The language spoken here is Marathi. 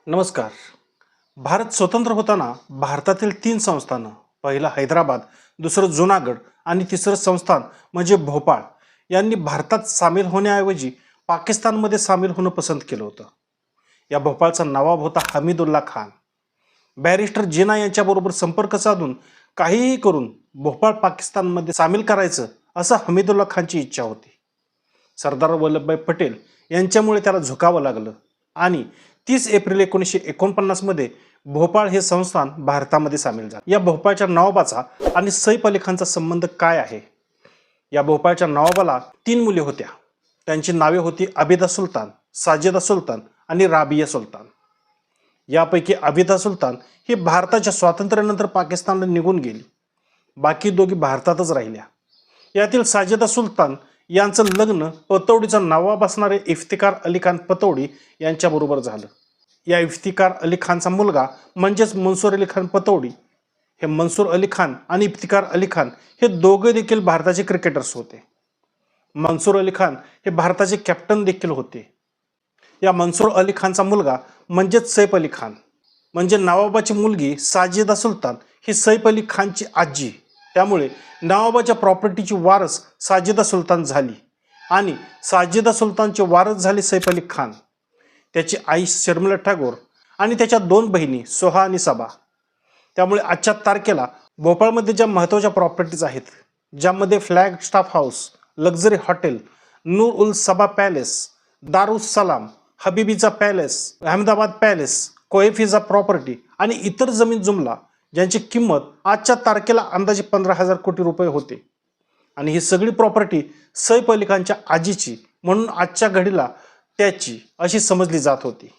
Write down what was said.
नमस्कार. भारत स्वतंत्र होताना भारतातील 3 संस्थानं, पहिलं हैदराबाद, दुसरं जुनागड आणि तिसरं संस्थान म्हणजे भोपाळ यांनी भारतात सामील होण्याऐवजी पाकिस्तानमध्ये सामील होणं पसंत केलं होतं. या भोपाळचा नवाब होता हमीदुल्ला खान. बॅरिस्टर जिना यांच्याबरोबर संपर्क साधून काहीही करून भोपाळ पाकिस्तानमध्ये सामील करायचं असं हमीदुल्ला खानची इच्छा होती. सरदार वल्लभभाई पटेल यांच्यामुळे त्याला झुकावं लागलं आणि 30 एप्रिल 1949 मध्ये भोपाळ हे संस्थान भारतामध्ये सामील झाले. या भोपाळच्या नवाबाचा आणि सैफ अली खानचा संबंध काय आहे? या भोपाळच्या नवाबाला 3 मुले होत्या. त्यांची नावे होती आबिदा सुलतान, साजिदा सुलतान आणि राबिया सुलतान. यापैकी आबिदा सुलतान ही भारताच्या स्वातंत्र्यानंतर पाकिस्तानला निघून गेली. बाकी दोघी भारतातच राहिल्या. यातील साजिदा सुलतान यांचं लग्न पतौडीचा नवाब असणारे इफ्तिकार अली खान पतौडी यांच्याबरोबर झालं. या इफ्तिकार अली खानचा मुलगा म्हणजेच मनसूर अली खान पतौडी. हे मनसूर अली खान आणि इफ्तिकार अली खान हे दोघे देखील भारताचे क्रिकेटर्स होते. मनसूर अली खान हे भारताचे कॅप्टन देखील होते. या मनसूर अली खानचा मुलगा म्हणजेच सैफ अली खान म्हणजे नवाबाची मुलगी साजिदा सुलतान ही सैफ अली खानची आजी. त्यामुळे नवाबाच्या प्रॉपर्टीची वारस साजिदा सुलतान झाली आणि साजिदा सुलतानचे वारस झाले सैफ अली खान. त्याची आई शर्मिला टागोर आणि त्याच्या 2 बहिणी सोहा आणि सबा. त्यामुळे आजच्या तारखेला भोपाळमध्ये ज्या महत्त्वाच्या प्रॉपर्टीज आहेत, ज्यामध्ये flag staff house, luxury hotel, Noor Ul Saba palace, Darus Salam, हबीबीचा पॅलेस, अहमदाबाद पॅलेस, कोएफिजा प्रॉपर्टी आणि इतर जमीन जुमला ज्यांची किंमत आजच्या तारखेला अंदाजे 15,000 कोटी रुपये होते. आणि ही सगळी प्रॉपर्टी सैफ अली खानच्या आजीची म्हणून आजच्या घडीला त्याची अशी समजली जात होती.